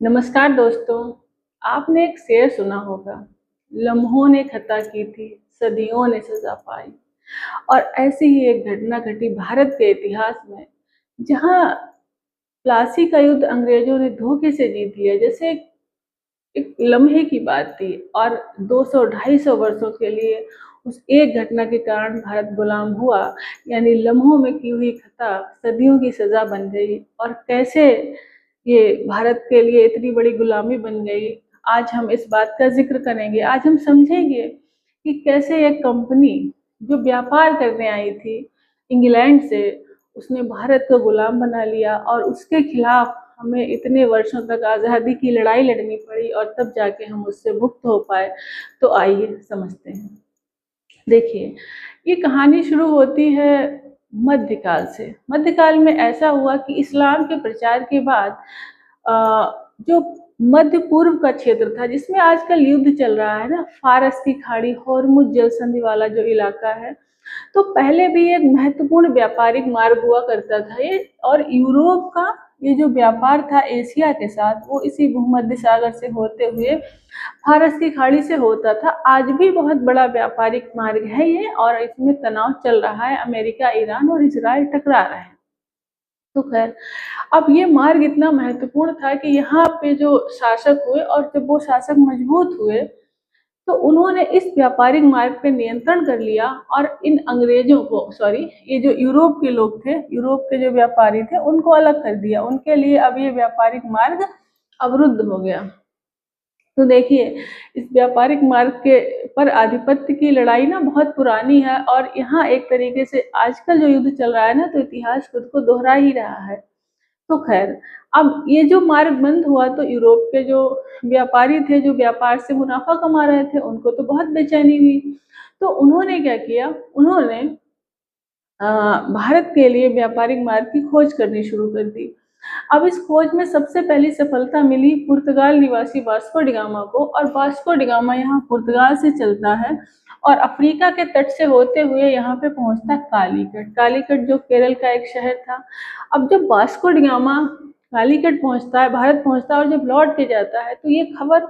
नमस्कार दोस्तों। आपने एक शेर सुना होगा, लम्हों ने खता की थी, सदियों ने सजा पाई। और ऐसी ही एक घटना घटी भारत के इतिहास में, जहां प्लासी का युद्ध अंग्रेजों ने धोखे से जीत लिया। जैसे एक लम्हे की बात थी और 200-250 वर्षों के लिए उस एक घटना के कारण भारत गुलाम हुआ। यानी लम्हों में की हुई खता सदियों की सजा बन गई। और कैसे ये भारत के लिए इतनी बड़ी गुलामी बन गई, आज हम इस बात का जिक्र करेंगे। आज हम समझेंगे कि कैसे एक कंपनी जो व्यापार करने आई थी इंग्लैंड से, उसने भारत को गुलाम बना लिया और उसके खिलाफ हमें इतने वर्षों तक आज़ादी की लड़ाई लड़नी पड़ी और तब जाके हम उससे मुक्त हो पाए। तो आइए समझते हैं। देखिए, ये कहानी शुरू होती है मध्यकाल से। मध्यकाल में ऐसा हुआ कि इस्लाम के प्रचार के बाद जो मध्य पूर्व का क्षेत्र था, जिसमें आजकल युद्ध चल रहा है ना, फारस की खाड़ी, होर्मुज जल संधि वाला जो इलाका है, तो पहले भी एक महत्वपूर्ण व्यापारिक मार्ग हुआ करता था ये। और यूरोप का ये जो व्यापार था एशिया के साथ, वो इसी भूमध्य सागर से होते हुए फारस की खाड़ी से होता था। आज भी बहुत बड़ा व्यापारिक मार्ग है ये, और इसमें तनाव चल रहा है, अमेरिका, ईरान और इजराइल टकरा रहे हैं। तो खैर, अब ये मार्ग इतना महत्वपूर्ण था कि यहाँ पे जो शासक हुए, और जब वो शासक मजबूत हुए, तो उन्होंने इस व्यापारिक मार्ग पे नियंत्रण कर लिया। और इन अंग्रेजों को, सॉरी, ये जो यूरोप के लोग थे, यूरोप के जो व्यापारी थे, उनको अलग कर दिया। उनके लिए अब ये व्यापारिक मार्ग अवरुद्ध हो गया। तो देखिए, इस व्यापारिक मार्ग के पर आधिपत्य की लड़ाई ना बहुत पुरानी है, और यहाँ एक तरीके से आजकल जो युद्ध चल रहा है ना, तो इतिहास खुद को दोहरा ही रहा है। तो खैर, अब ये जो मार्ग बंद हुआ, तो यूरोप के जो व्यापारी थे, जो व्यापार से मुनाफा कमा रहे थे, उनको तो बहुत बेचैनी हुई। तो उन्होंने क्या किया, उन्होंने भारत के लिए व्यापारिक मार्ग की खोज करनी शुरू कर दी। अब इस खोज में सबसे पहली सफलता मिली पुर्तगाल निवासी वास्को डिगामा को। और वास्को डिगामा यहाँ पुर्तगाल से चलता है और अफ्रीका के तट से होते हुए यहाँ पे पहुंचता है कालीकट। कालीकट जो केरल का एक शहर था। अब जब वास्को डिगामा कालीकट पहुंचता है, भारत पहुंचता है, और जब लौट के जाता है, तो ये खबर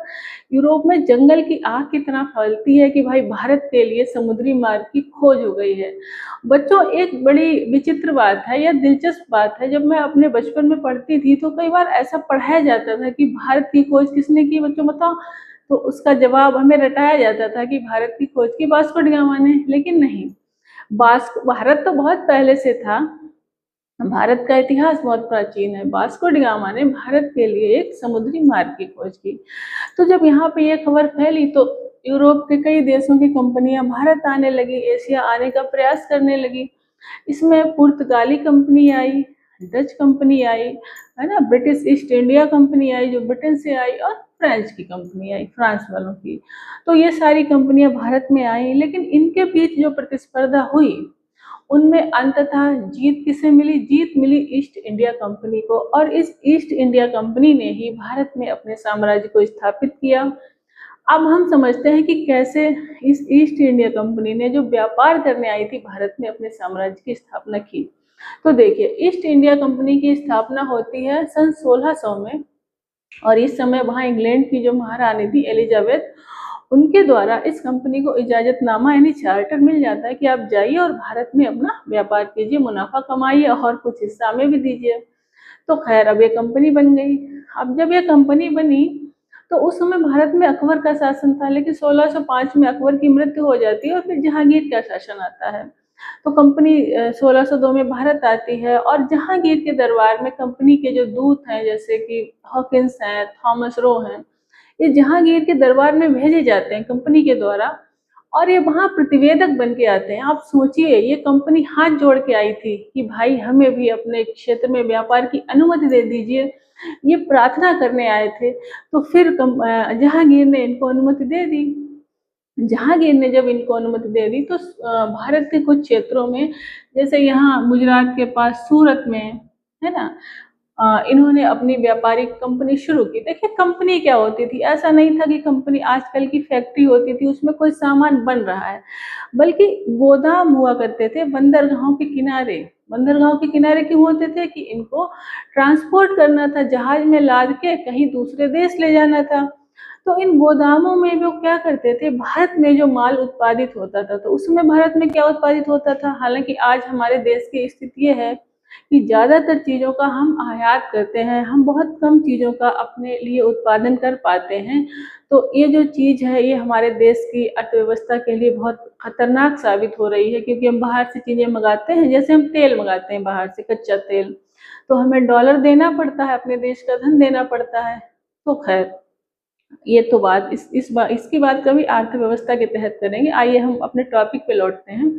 यूरोप में जंगल की आग की तरह फैलती है कि भाई भारत के लिए समुद्री मार्ग की खोज हो गई है। बच्चों, एक बड़ी विचित्र बात है या दिलचस्प बात है, जब मैं अपने बचपन में पढ़ती थी तो कई बार ऐसा पढ़ाया जाता था कि भारत की खोज किसने की, बच्चों बताओ। तो उसका जवाब हमें रटाया जाता था कि भारत की खोज की वास्को डी गामा ने। लेकिन नहीं, वास्को, भारत तो बहुत पहले से था, भारत का इतिहास बहुत प्राचीन है। वास्को डी गामा ने भारत के लिए एक समुद्री मार्ग की खोज की। तो जब यहाँ पे ये खबर फैली, तो यूरोप के कई देशों की कंपनियां भारत आने लगी, एशिया आने का प्रयास करने लगी। इसमें पुर्तगाली कंपनी आई, डच कंपनी आई, है ना, ब्रिटिश ईस्ट इंडिया कंपनी आई जो ब्रिटेन से आई, और फ्रेंच की कंपनी आई, फ्रांस वालों की। तो ये सारी कंपनियां भारत में आई, लेकिन इनके बीच जो प्रतिस्पर्धा हुई, उनमें अंततः जीत किसे मिली? जीत मिली ईस्ट इंडिया कंपनी को। और इस ईस्ट इंडिया कंपनी ने ही भारत में अपने साम्राज्य को स्थापित किया। अब हम समझते हैं कि कैसे इस ईस्ट इंडिया कंपनी ने, जो व्यापार करने आई थी, भारत में अपने साम्राज्य की स्थापना की। तो देखिए, ईस्ट इंडिया कंपनी की स्थापना होती है सन 1600 में। और इस समय वहां इंग्लैंड की जो महारानी थी एलिजाबेथ, उनके द्वारा इस कंपनी को इजाजतनामा यानी चार्टर मिल जाता है कि आप जाइए और भारत में अपना व्यापार कीजिए, मुनाफा कमाइए और कुछ हिस्सा में भी दीजिए। तो खैर, अब ये कंपनी बन गई। अब जब ये कंपनी बनी, तो उस समय भारत में अकबर का शासन था, लेकिन 1605 में अकबर की मृत्यु हो जाती है और फिर जहांगीर का शासन आता है। तो कंपनी 1602 में भारत आती है, और जहांगीर के दरबार में कंपनी के जो दूत हैं, जैसे कि हॉकिंस हैं, थॉमस रो हैं, ये जहांगीर के दरबार में भेजे जाते हैं कंपनी के द्वारा। और ये वहां प्रतिवेदक बन के आते हैं। आप सोचिए, ये कंपनी हाथ जोड़ के आई थी कि भाई हमें भी अपने क्षेत्र में व्यापार की अनुमति दे दीजिए, ये प्रार्थना करने आए थे। तो फिर जहांगीर ने इनको अनुमति दे दी। जहांगीर ने जब इनको अनुमति दे दी, तो भारत के कुछ क्षेत्रों में, जैसे यहाँ गुजरात के पास सूरत में, है ना, इन्होंने अपनी व्यापारिक कंपनी शुरू की। देखिए कंपनी क्या होती थी, ऐसा नहीं था कि कंपनी आजकल की फैक्ट्री होती थी उसमें कोई सामान बन रहा है, बल्कि गोदाम हुआ करते थे बंदरगाहों के किनारे। बंदरगाहों के किनारे क्यों होते थे कि इनको ट्रांसपोर्ट करना था, जहाज में लाद के कहीं दूसरे देश ले जाना था। तो इन गोदामों में वो क्या करते थे, भारत में जो माल उत्पादित होता था, तो उसमें भारत में क्या उत्पादित होता था, हालांकि आज हमारे देश की स्थिति ये है कि ज़्यादातर चीज़ों का हम आयात करते हैं, हम बहुत कम चीज़ों का अपने लिए उत्पादन कर पाते हैं। तो ये जो चीज़ है ये हमारे देश की अर्थव्यवस्था के लिए बहुत खतरनाक साबित हो रही है, क्योंकि हम बाहर से चीज़ें मंगाते हैं, जैसे हम तेल मंगाते हैं बाहर से, कच्चा तेल, तो हमें डॉलर देना पड़ता है, अपने देश का धन देना पड़ता है। तो खैर ये तो बात इसकी बात कभी अर्थव्यवस्था के तहत करेंगे। आइए हम अपने टॉपिक पे लौटते हैं।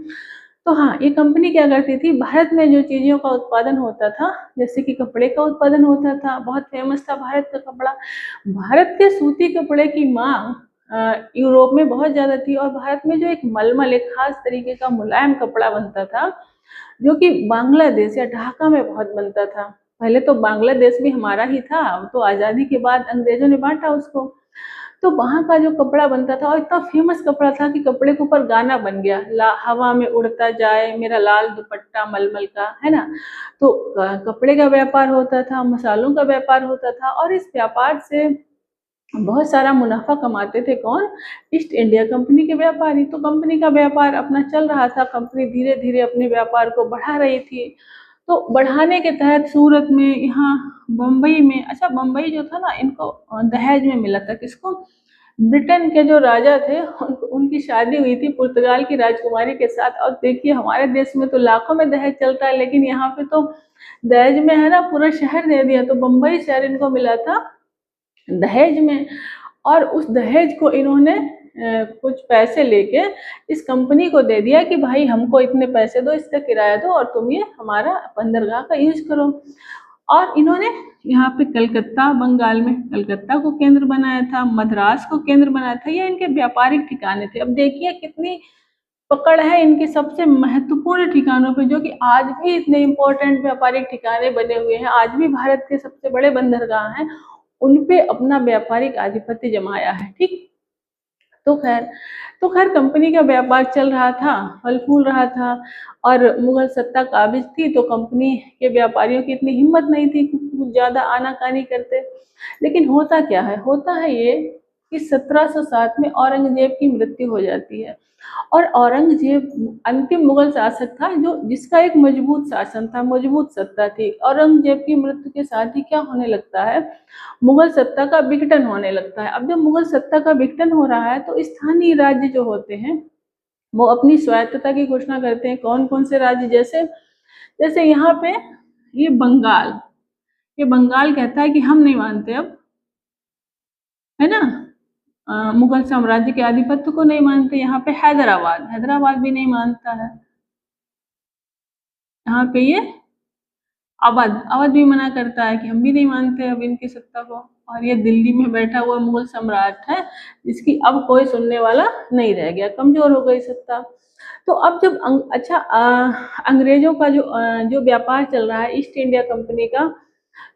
तो हाँ, ये कंपनी क्या करती थी, भारत में जो चीज़ों का उत्पादन होता था, जैसे कि कपड़े का उत्पादन होता था, बहुत फेमस था भारत का कपड़ा। भारत के सूती कपड़े की मांग यूरोप में बहुत ज़्यादा थी, और भारत में जो एक मलमल, एक खास तरीके का मुलायम कपड़ा बनता था, जो कि बांग्लादेश या ढाका में बहुत बनता था। पहले तो बांग्लादेश भी हमारा ही था, अब तो आज़ादी के बाद अंग्रेजों ने बांटा उसको। तो वहाँ का जो कपड़ा बनता था, और इतना फेमस कपड़ा था कि कपड़े के ऊपर गाना बन गया, हवा में उड़ता जाए मेरा लाल दुपट्टा मलमल का, है ना। तो कपड़े का व्यापार होता था, मसालों का व्यापार होता था, और इस व्यापार से बहुत सारा मुनाफा कमाते थे कौन, ईस्ट इंडिया कंपनी के व्यापारी। तो कंपनी का व्यापार अपना चल रहा था, कंपनी धीरे धीरे अपने व्यापार को बढ़ा रही थी। तो बढ़ाने के तहत सूरत में, यहाँ बम्बई में, अच्छा बम्बई जो था ना, इनको दहेज में मिला था, किसको, ब्रिटेन के जो राजा थे उनकी शादी हुई थी पुर्तगाल की राजकुमारी के साथ। और देखिए हमारे देश में तो लाखों में दहेज चलता है, लेकिन यहाँ पे तो दहेज में है ना पूरा शहर दे दिया। तो बम्बई शहर इनको मिला था दहेज में, और उस दहेज को इन्होंने कुछ पैसे लेके इस कंपनी को दे दिया कि भाई हमको इतने पैसे दो, इसका किराया दो, और तुम ये हमारा बंदरगाह का यूज करो। और इन्होंने यहाँ पे कलकत्ता, बंगाल में कलकत्ता को केंद्र बनाया था, मद्रास को केंद्र बनाया था, ये इनके व्यापारिक ठिकाने थे। अब देखिए कितनी पकड़ है इनके सबसे महत्वपूर्ण ठिकानों पे, जो कि आज भी इतने इम्पोर्टेंट व्यापारिक ठिकाने बने हुए हैं, आज भी भारत के सबसे बड़े बंदरगाह हैं, उन पे अपना व्यापारिक आधिपत्य जमाया है। ठीक, तो खैर कंपनी का व्यापार चल रहा था, फल फूल रहा था, और मुगल सत्ता काबिज थी, तो कंपनी के व्यापारियों की इतनी हिम्मत नहीं थी कि कुछ ज़्यादा आनाकानी करते। लेकिन होता क्या है, होता है ये कि 1707 में औरंगजेब की मृत्यु हो जाती है। और औरंगजेब अंतिम मुगल शासक था जो जिसका एक मजबूत शासन था, मजबूत सत्ता थी। औरंगजेब की मृत्यु के साथ ही क्या होने लगता है, मुगल सत्ता का विघटन होने लगता है। अब जब मुगल सत्ता का विघटन हो रहा है, तो स्थानीय राज्य जो होते हैं वो अपनी स्वायत्तता की घोषणा करते हैं। कौन कौन से राज्य, जैसे जैसे यहाँ पे ये बंगाल, ये बंगाल कहता है कि हम नहीं मानते अब, है ना, मुगल साम्राज्य के आधिपत्य को नहीं मानते। यहाँ पे हैदराबाद, हैदराबाद भी नहीं मानता है। यहाँ पे ये अवध, अवध भी मना करता है कि हम भी नहीं मानते अब इनकी सत्ता को। और ये दिल्ली में बैठा हुआ मुगल सम्राट है, जिसकी अब कोई सुनने वाला नहीं रह गया, कमजोर हो गई सत्ता। तो अब जब अंग्रेजों का जो व्यापार चल रहा है ईस्ट इंडिया कंपनी का,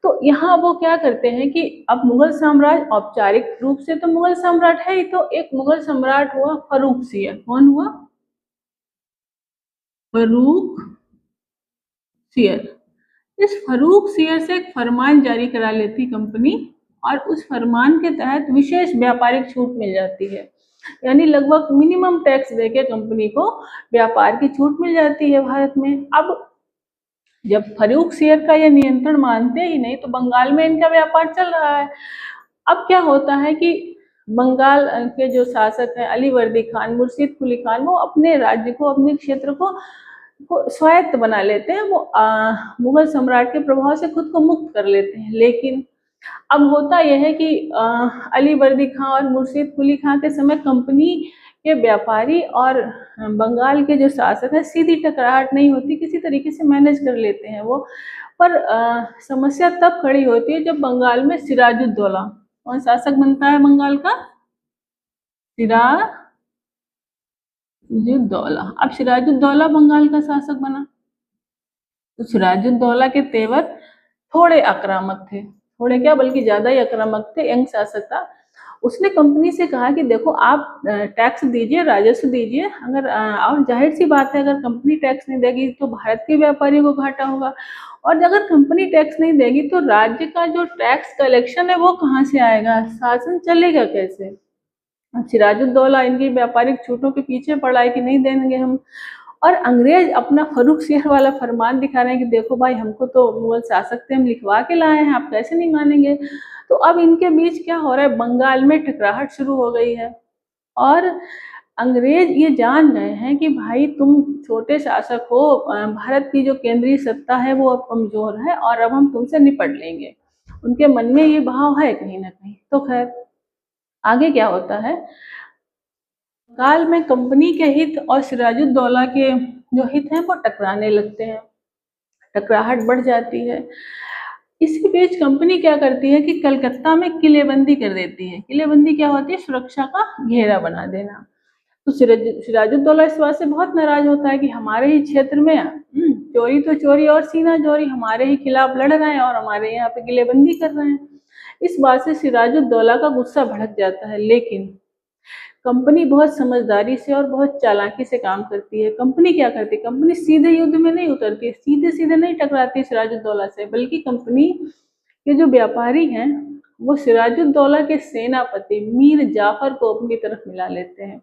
तो यहाँ वो क्या करते हैं कि अब मुगल साम्राज्य औपचारिक रूप से तो मुगल सम्राट है ही, तो एक मुगल सम्राट हुआ फर्रुख सियर। कौन हुआ, फर्रुख सियर। इस फर्रुख सियर से एक फरमान जारी करा लेती कंपनी, और उस फरमान के तहत विशेष व्यापारिक छूट मिल जाती है। यानी लगभग मिनिमम टैक्स देके कंपनी को व्यापार की छूट मिल जाती है भारत में। अब जब फर्रुख सियर का ये नियंत्रण मानते ही नहीं, तो बंगाल में इनका व्यापार चल रहा है। अब क्या होता है कि बंगाल के जो शासक हैं अलीवर्दी खान, मुर्शीद कुली खान, वो अपने राज्य को, अपने क्षेत्र को स्वायत्त बना लेते हैं। वो मुगल सम्राट के प्रभाव से खुद को मुक्त कर लेते हैं। लेकिन अब होता यह है कि अलीवर्दी खां और मुर्शीद कुली खां के समय कंपनी के व्यापारी और बंगाल के जो शासक हैं सीधी टकराहट नहीं होती, किसी तरीके से मैनेज कर लेते हैं वो। पर समस्या तब खड़ी होती है जब बंगाल में सिराजुद्दौला, कौन शासक बनता है बंगाल का, सिराजुद्दौला। अब सिराजुद्दौला बंगाल का शासक बना, तो सिराजुद्दौला के तेवर थोड़े आक्रामक थे, थोड़े क्या बल्कि ज़्यादा ही आक्रामक थे, यंग शासक था। उसने कंपनी से कहा कि देखो आप टैक्स दीजिए, राजस्व दीजिए, अगर और ज़ाहिर-सी बात है अगर कंपनी टैक्स नहीं देगी तो भारत के व्यापारियों को घाटा होगा और अगर कंपनी टैक्स नहीं देगी तो राज्य का जो टैक्स कलेक्शन है वो कहाँ से आएगा? शासन चलेगा कैसे? अब सिराजुद्दौला इनकी व्यापारिक छूटों के पीछे पड़ा है कि नहीं देंगे हम और अंग्रेज अपना फर्रुखसियर वाला फरमान दिखा रहे हैं कि देखो भाई हमको तो मुगल शासक थे, हम लिखवा के लाए हैं, आप कैसे नहीं मानेंगे। तो अब इनके बीच क्या हो रहा है, बंगाल में टकराहट शुरू हो गई है और अंग्रेज ये जान गए हैं कि भाई तुम छोटे शासक हो, भारत की जो केंद्रीय सत्ता है वो अब कमजोर है और अब हम तुमसे निपट लेंगे। उनके मन में ये भाव है कहीं ना कहीं। तो खैर आगे क्या होता है, काल में कंपनी के हित और सिराजुद्दौला के जो हित हैं वो टकराने लगते हैं, टकराहट बढ़ जाती है। इसी बीच कंपनी क्या करती है कि कलकत्ता में किलेबंदी कर देती है। किलेबंदी क्या होती है, सुरक्षा का घेरा बना देना। तो सिराजुद्दौला इस बात से बहुत नाराज होता है कि हमारे ही क्षेत्र में चोरी तो चोरी और सीना चोरी हमारे ही खिलाफ लड़ रहे हैं और हमारे यहाँ पे किलेबंदी कर रहे हैं। इस बात से सिराजुद्दौला का गुस्सा भड़क जाता है, लेकिन कंपनी बहुत समझदारी से और बहुत चालाकी से काम करती है। कंपनी क्या करती है, कंपनी सीधे युद्ध में नहीं उतरती है, सीधे सीधे नहीं टकराती सिराजुद्दौला से, बल्कि कंपनी के जो व्यापारी हैं वो सिराजुद्दौला के सेनापति मीर जाफर को अपनी तरफ मिला लेते हैं।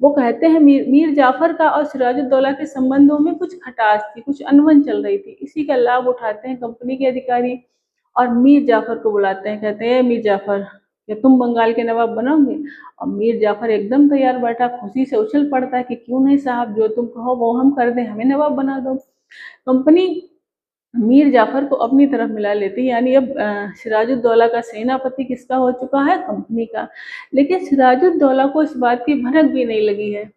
वो कहते हैं मीर जाफर का और सिराजुद्दौला के संबंधों में कुछ खटास थी, कुछ अनबन चल रही थी। इसी का लाभ उठाते हैं कंपनी के अधिकारी और मीर जाफर को बुलाते हैं, कहते हैं मीर जाफर क्या तुम बंगाल के नवाब बनोगे? और मीर जाफर एकदम तैयार बैठा, खुशी से उछल पड़ता है कि क्यों नहीं साहब, जो तुम कहो वो हम कर दें, हमें नवाब बना दो। कंपनी मीर जाफर को अपनी तरफ मिला लेती है, यानी अब सिराजुद्दौला का सेनापति किसका हो चुका है, कंपनी का। लेकिन सिराजुद्दौला को इस बात की भनक भी नहीं लगी है।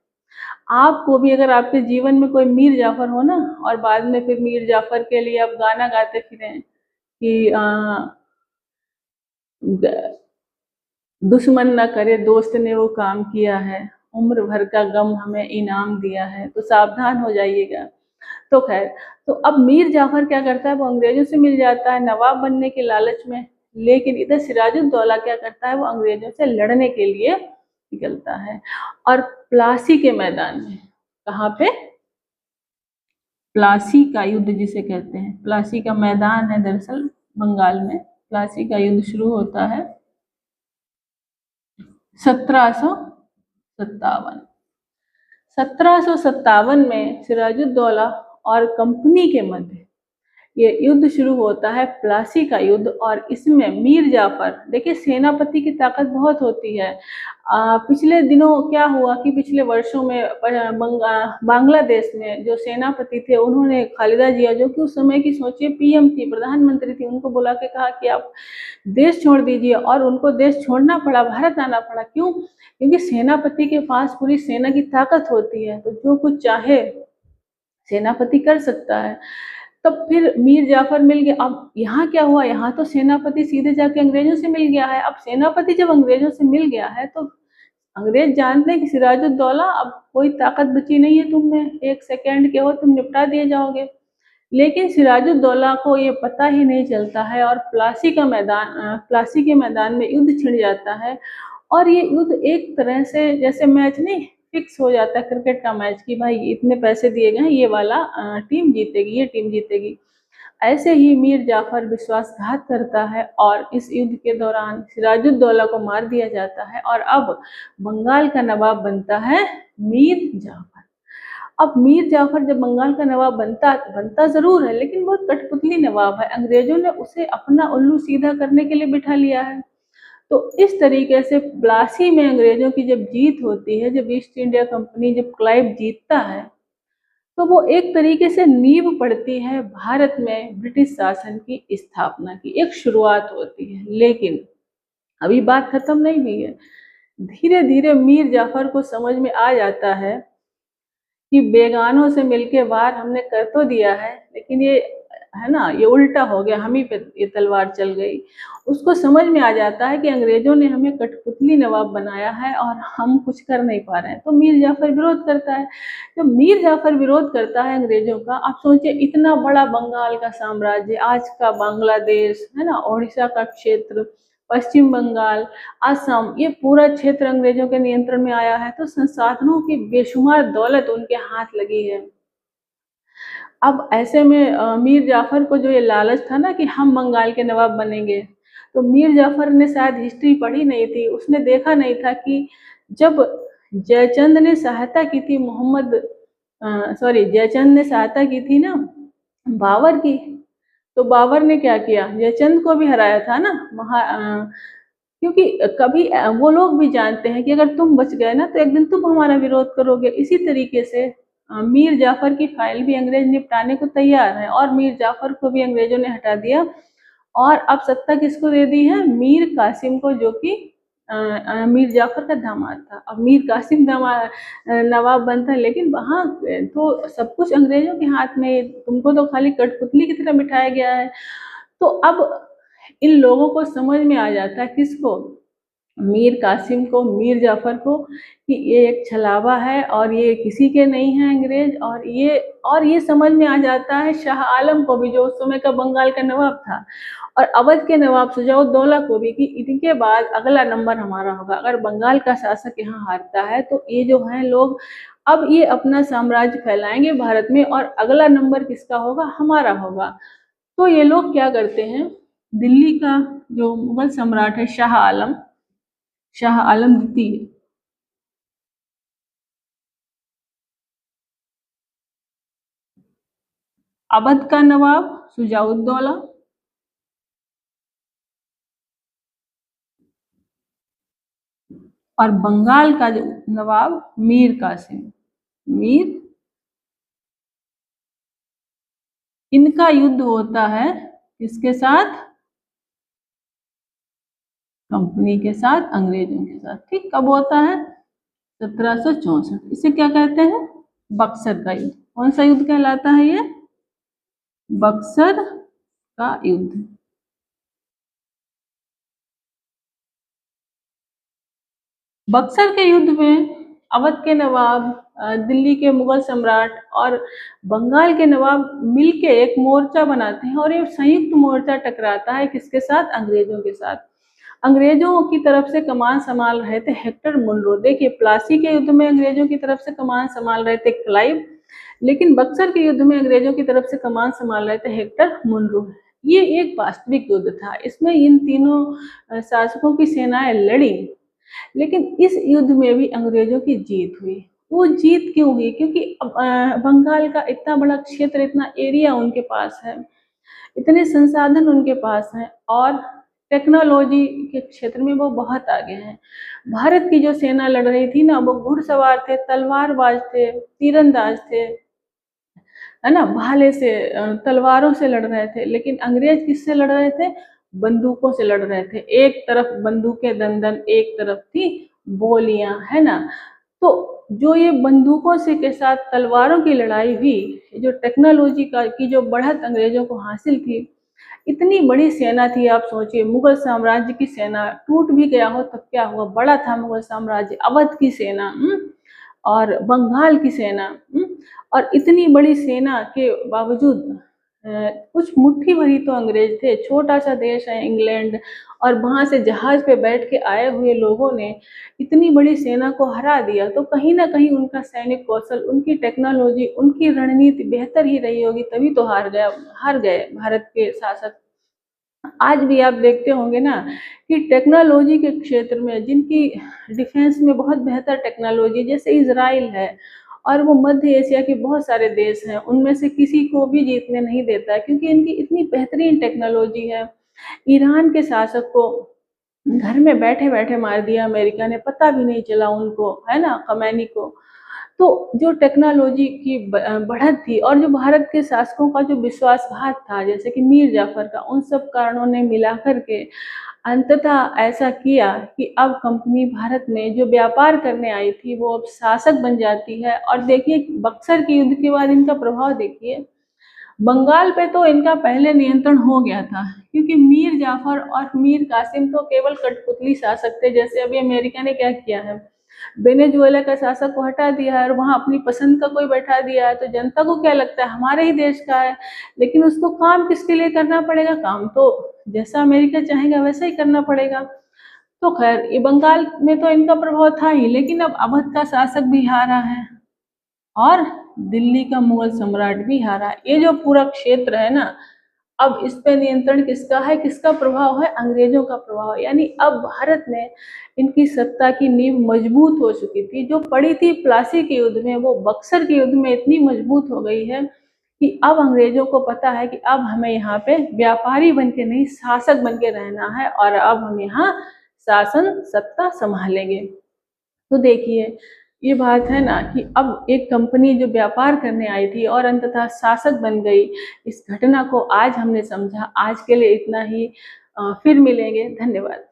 आपको भी अगर आपके जीवन में कोई मीर जाफर हो ना और बाद में फिर मीर जाफर के लिए आप गाना गाते फिरें कि दुश्मन न करे दोस्त ने वो काम किया है, उम्र भर का गम हमें इनाम दिया है, तो सावधान हो जाइएगा। तो खैर, तो अब मीर जाफर क्या करता है, वो अंग्रेजों से मिल जाता है नवाब बनने के लालच में। लेकिन इधर सिराजुद्दौला क्या करता है, वो अंग्रेजों से लड़ने के लिए निकलता है और प्लासी के मैदान में, कहाँ पे, प्लासी का युद्ध जिसे कहते हैं, प्लासी का मैदान है दरअसल बंगाल में। प्लासी का युद्ध शुरू होता है 1757। 1757 में सिराजुद्दौला और कंपनी के मध्य ये युद्ध शुरू होता है, प्लासी का युद्ध। और इसमें मीर जाफर, देखिए सेनापति की ताकत बहुत होती है। पिछले दिनों क्या हुआ कि पिछले वर्षों में बांग्लादेश में जो सेनापति थे उन्होंने खालिदा जिया, जो कि उस समय की सोचिए पीएम थी, प्रधानमंत्री थी, उनको बुला के कहा कि आप देश छोड़ दीजिए और उनको देश छोड़ना पड़ा, भारत आना पड़ा। क्यों? क्योंकि सेनापति के पास पूरी सेना की ताकत होती है, तो जो कुछ चाहे सेनापति कर सकता है। तब फिर मीर जाफर मिल गया। अब यहाँ क्या हुआ, यहाँ तो सेनापति सीधे जाके अंग्रेजों से मिल गया है। अब सेनापति जब अंग्रेजों से मिल गया है तो अंग्रेज जानते हैं कि सिराजुद्दौला अब कोई ताकत बची नहीं है तुम में, 1 सेकंड के हो तुम निपटा दिए जाओगे। लेकिन सिराजुद्दौला को ये पता ही नहीं चलता है और प्लासी के मैदान में युद्ध छिड़ जाता है। और ये युद्ध एक तरह से जैसे मैच नहीं फिक्स हो जाता है क्रिकेट का मैच कि भाई इतने पैसे दिए गए हैं, ये वाला टीम जीतेगी, ये टीम जीतेगी। ऐसे ही मीर जाफर विश्वासघात करता है और इस युद्ध के दौरान सिराजुद्दौला को मार दिया जाता है और अब बंगाल का नवाब बनता है मीर जाफर। अब मीर जाफर जब बंगाल का नवाब बनता जरूर है, लेकिन बहुत कठपुतली नवाब है। अंग्रेजों ने उसे अपना उल्लू सीधा करने के लिए बिठा लिया है। तो इस तरीके से प्लासी में अंग्रेजों की जब जीत होती है, जब ईस्ट इंडिया कंपनी, जब क्लाइव जीतता है, तो वो एक तरीके से नींव पड़ती है भारत में ब्रिटिश शासन की स्थापना की, एक शुरुआत होती है। लेकिन अभी बात खत्म नहीं हुई है। धीरे धीरे मीर जाफर को समझ में आ जाता है कि बेगानों से मिलके वार हमने कर तो दिया है, लेकिन ये है ना, ये उल्टा हो गया, हम ही पे ये तलवार चल गई। उसको समझ में आ जाता है कि अंग्रेजों ने हमें कठपुतली नवाब बनाया है और हम कुछ कर नहीं पा रहे हैं, तो मीर जाफर विरोध करता है। तो मीर जाफर विरोध करता है अंग्रेजों का, आप सोचिए इतना बड़ा बंगाल का साम्राज्य, आज का बांग्लादेश है ना, उड़ीसा का क्षेत्र, पश्चिम बंगाल, असम, ये पूरा क्षेत्र अंग्रेजों के नियंत्रण में आया है, तो संसाधनों की बेशुमार दौलत उनके हाथ लगी है। अब ऐसे में मीर जाफर को जो ये लालच था ना कि हम बंगाल के नवाब बनेंगे, तो मीर जाफर ने शायद हिस्ट्री पढ़ी नहीं थी, उसने देखा नहीं था कि जब जयचंद ने सहायता की थी जयचंद ने सहायता की थी ना बाबर की, तो बाबर ने क्या किया, जयचंद को भी हराया था ना क्योंकि कभी वो लोग भी जानते हैं कि अगर तुम बच गए ना तो एक दिन तुम हमारा विरोध करोगे। इसी तरीके से मीर जाफर की फाइल भी अंग्रेज निपटाने को तैयार है और मीर जाफर को भी अंग्रेजों ने हटा दिया और अब सत्ता किसको दे दी है, मीर कासिम को, जो कि मीर जाफर का दामाद था। अब मीर कासिम दामाद नवाब बनता है, लेकिन वहाँ तो सब कुछ अंग्रेजों के हाथ में, तुमको तो खाली कठपुतली की तरह बिठाया गया है। तो अब इन लोगों को समझ में आ जाता है, किसको, मीर कासिम को, मीर जाफर को, कि ये एक छलावा है और ये किसी के नहीं है अंग्रेज, और ये समझ में आ जाता है शाह आलम को भी, जो उस समय का बंगाल का नवाब था, और अवध के नवाब शुजाउद्दौला को भी, कि इनके बाद अगला नंबर हमारा होगा। अगर बंगाल का शासक यहाँ हारता है तो ये जो हैं लोग, अब ये अपना साम्राज्य फैलाएंगे भारत में और अगला नंबर किसका होगा, हमारा होगा। तो ये लोग क्या करते हैं, दिल्ली का जो मुगल सम्राट है शाह आलम द्वितीय, अवध का नवाब शुजाउद्दौला, और बंगाल का जो नवाब मीर कासिम, मीर, इनका युद्ध होता है किसके साथ, कंपनी के साथ, अंग्रेजों के साथ। ठीक, कब होता है, 1764। इसे क्या कहते हैं, बक्सर का युद्ध। कौन सा युद्ध कहलाता है ये, बक्सर का युद्ध। बक्सर के युद्ध में अवध के नवाब, दिल्ली के मुगल सम्राट और बंगाल के नवाब मिलके एक मोर्चा बनाते हैं और ये संयुक्त मोर्चा टकराता है किसके साथ, अंग्रेजों के साथ। अंग्रेजों की तरफ से कमान संभाल रहे थे हेक्टर मुनरो। देखिए, प्लासी के युद्ध में अंग्रेजों की तरफ से कमान संभाल रहे थे क्लाइव, लेकिन बक्सर के युद्ध में अंग्रेजों की तरफ से कमान संभाल रहे थे हेक्टर मुनरो। ये एक वास्तविक युद्ध था, इसमें इन तीनों शासकों की सेनाएं लड़ी, लेकिन इस युद्ध में भी अंग्रेजों की जीत हुई। वो जीत क्यों हुई, क्योंकि बंगाल का इतना बड़ा क्षेत्र, इतना एरिया उनके पास है, इतने संसाधन उनके पास हैं और टेक्नोलॉजी के क्षेत्र में वो बहुत आगे हैं। भारत की जो सेना लड़ रही थी ना, वो घुड़सवार थे, तलवारबाज थे, तीरंदाज थे, है ना, भाले से, तलवारों से लड़ रहे थे। लेकिन अंग्रेज किससे लड़ रहे थे, बंदूकों से लड़ रहे थे। एक तरफ बंदूकें दंदन, एक तरफ थी गोलियां, है ना। तो जो ये बंदूकों से के साथ तलवारों की लड़ाई हुई, जो टेक्नोलॉजी का की जो बढ़त अंग्रेजों को हासिल थी, इतनी बड़ी सेना थी। आप सोचिए, मुगल साम्राज्य की सेना टूट भी गया हो तब क्या हुआ, बड़ा था मुगल साम्राज्य, अवध की सेना और बंगाल की सेना, और इतनी बड़ी सेना के बावजूद कुछ मुट्ठी भरी तो अंग्रेज थे, छोटा सा देश है इंग्लैंड, और वहां से जहाज पे बैठ के आए हुए लोगों ने इतनी बड़ी सेना को हरा दिया। तो कहीं ना कहीं उनका सैनिक कौशल, उनकी टेक्नोलॉजी, उनकी रणनीति बेहतर ही रही होगी, तभी तो हार गए भारत के शासक। आज भी आप देखते होंगे ना कि टेक्नोलॉजी के क्षेत्र में, जिनकी डिफेंस में बहुत बेहतर टेक्नोलॉजी, जैसे इजराइल है, और वो मध्य एशिया के बहुत सारे देश हैं, उनमें से किसी को भी जीतने नहीं देता है, क्योंकि इनकी इतनी बेहतरीन टेक्नोलॉजी है। ईरान के शासक को घर में बैठे बैठे मार दिया अमेरिका ने, पता भी नहीं चला उनको, है ना, खमैनी को। तो जो टेक्नोलॉजी की बढ़त थी और जो भारत के शासकों का जो विश्वासघात था, जैसे कि मीर जाफर का, उन सब कारणों ने मिलाकर के अंततः ऐसा किया कि अब कंपनी भारत में जो व्यापार करने आई थी वो अब शासक बन जाती है। और देखिए, बक्सर के युद्ध के बाद इनका प्रभाव देखिए, बंगाल पे तो इनका पहले नियंत्रण हो गया था, क्योंकि मीर जाफर और मीर कासिम तो केवल कठपुतली शासक थे। जैसे अभी अमेरिका ने क्या किया है, वेनेजुएला का शासक को हटा दिया है और वहां अपनी पसंद का कोई बैठा दिया है, तो जनता को क्या लगता है हमारे ही देश का है, लेकिन उसको काम किसके लिए करना पड़ेगा, काम तो जैसा अमेरिका चाहेगा वैसा ही करना पड़ेगा। तो खैर ये बंगाल में तो इनका प्रभाव था ही, लेकिन अब अवध का शासक भी हारा है और दिल्ली का मुगल सम्राट भी हारा है। ये जो पूरा क्षेत्र है ना, अब इस पे नियंत्रण किसका है, किसका प्रभाव है, अंग्रेजों का प्रभाव। यानी अब भारत में इनकी सत्ता की नींव मजबूत हो चुकी थी, जो पड़ी थी प्लासी के युद्ध में, वो बक्सर के युद्ध में इतनी मजबूत हो गई है कि अब अंग्रेजों को पता है कि अब हमें यहाँ पे व्यापारी बन के नहीं, शासक बन के रहना है, और अब हम यहाँ शासन सत्ता संभालेंगे। तो देखिए ये बात है ना कि अब एक कंपनी जो व्यापार करने आई थी और अंततः शासक बन गई, इस घटना को आज हमने समझा। आज के लिए इतना ही, फिर मिलेंगे, धन्यवाद।